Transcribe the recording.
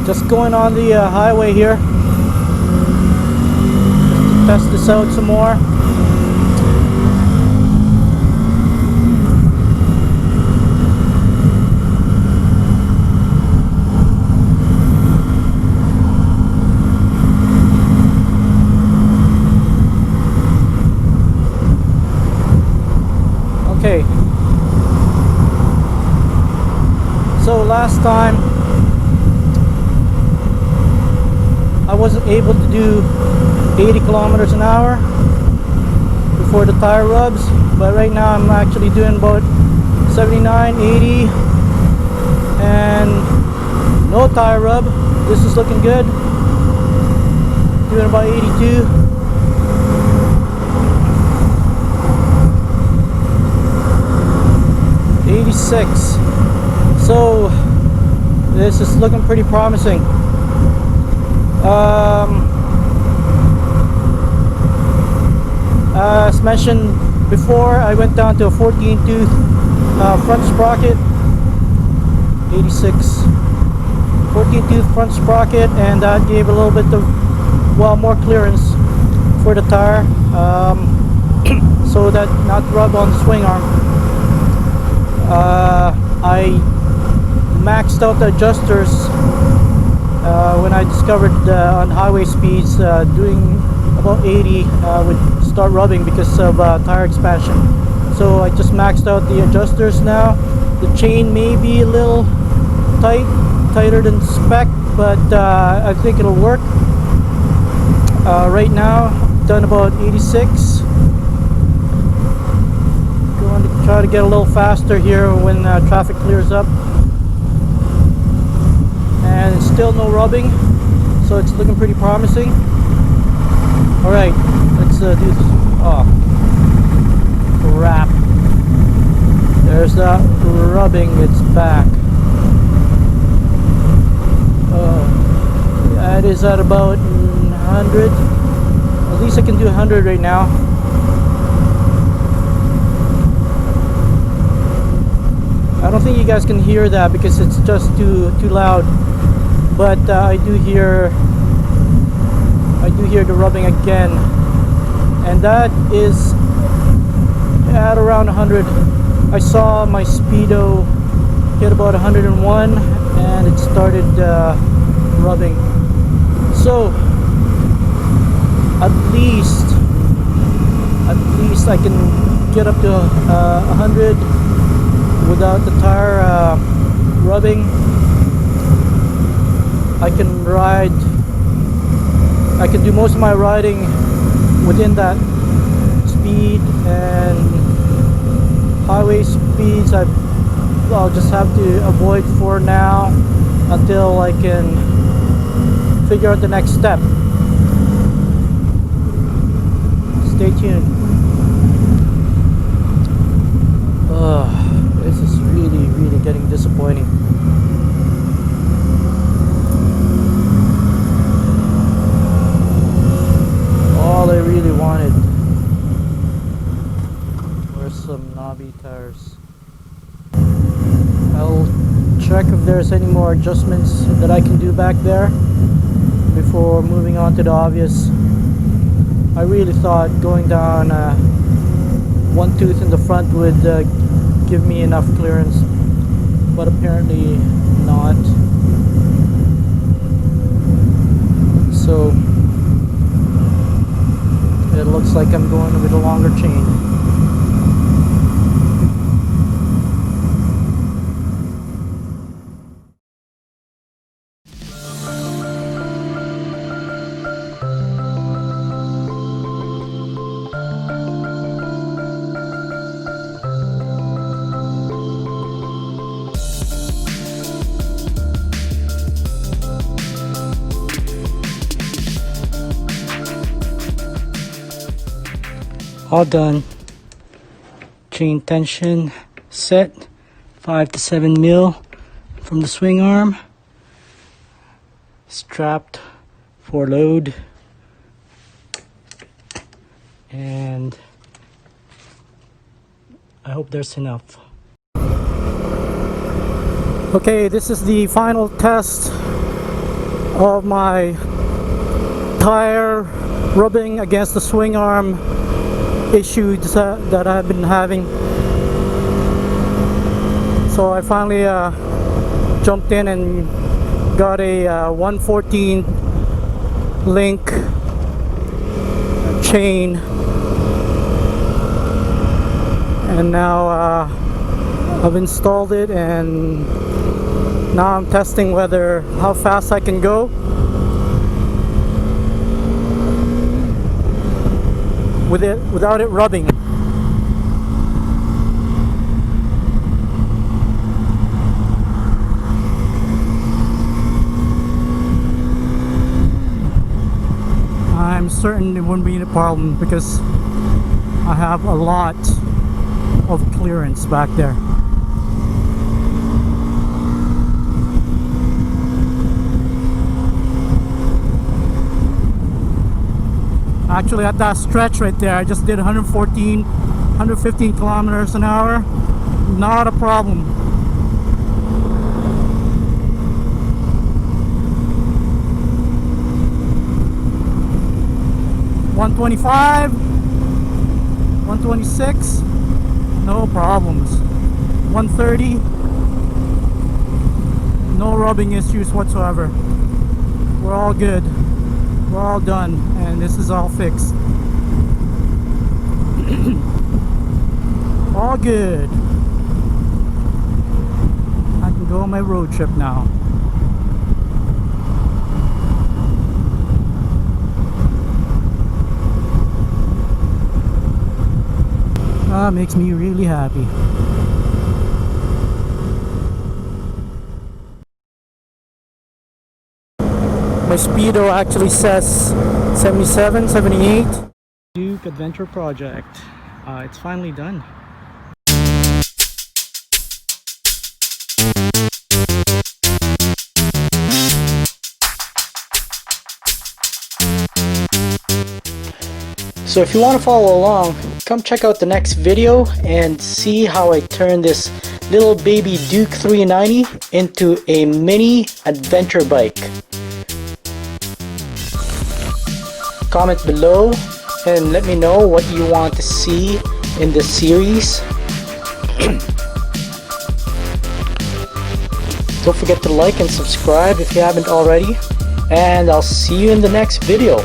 Just going on the highway here to test this out some more. Okay. So last time I wasn't able to do 80 kilometers an hour before the tire rubs, but right now I'm actually doing about 79, 80, and no tire rub. This is looking good. Doing about 82. So this is looking pretty promising. As mentioned before, I went down to a 14 tooth front sprocket, 86, 14 tooth front sprocket, and that gave a little bit of, well, more clearance for the tire, so that not rub on the swing arm. I maxed out the adjusters when I discovered on highway speeds doing about 80 would start rubbing because of tire expansion. So I just maxed out the adjusters now. The chain may be a little tighter than spec, but I think it'll work. Right now, done about 86. Going to try to get a little faster here when traffic clears up. And still no rubbing, so it's looking pretty promising. Alright, let's do this. Oh, crap. There's that rubbing, it's back. That is at about 100. At least I can do 100 right now. I don't think you guys can hear that because it's just too loud. But I do hear the rubbing again, and that is at around 100. I saw my speedo hit about 101 and it started rubbing. So at least I can get up to 100 without the tire rubbing. I can do most of my riding within that speed, and highway speeds I'll just have to avoid for now until I can figure out the next step. Stay tuned. This is really getting disappointing. All I really wanted were some knobby tires. I'll check if there's any more adjustments that I can do back there before moving on to the obvious. I really thought going down one tooth in the front would give me enough clearance, but apparently not. So it looks like I'm going with a longer chain. All done. Chain tension set, 5 to 7 mil from the swing arm. strapped for load, and I hope there's enough. Okay, this is the final test of my tire rubbing against the swing arm issues that I've been having. So I finally jumped in and got a 114 link chain, and now I've installed it, and now I'm testing how fast I can go without it rubbing. I'm certain it wouldn't be a problem because I have a lot of clearance back there. Actually, at that stretch right there, I just did 115 kilometers an hour. Not a problem. $125, $126, no problems. $130, no rubbing issues whatsoever. We're all good. We're all done, and this is all fixed. All good. I can go on my road trip now. Makes me really happy. My speedo actually says 77, 78. Duke Adventure Project. It's finally done. So if you want to follow along, come check out the next video and see how I turn this little baby Duke 390 into a mini adventure bike. Comment below and let me know what you want to see in this series. Don't forget to like and subscribe if you haven't already, and I'll see you in the next video.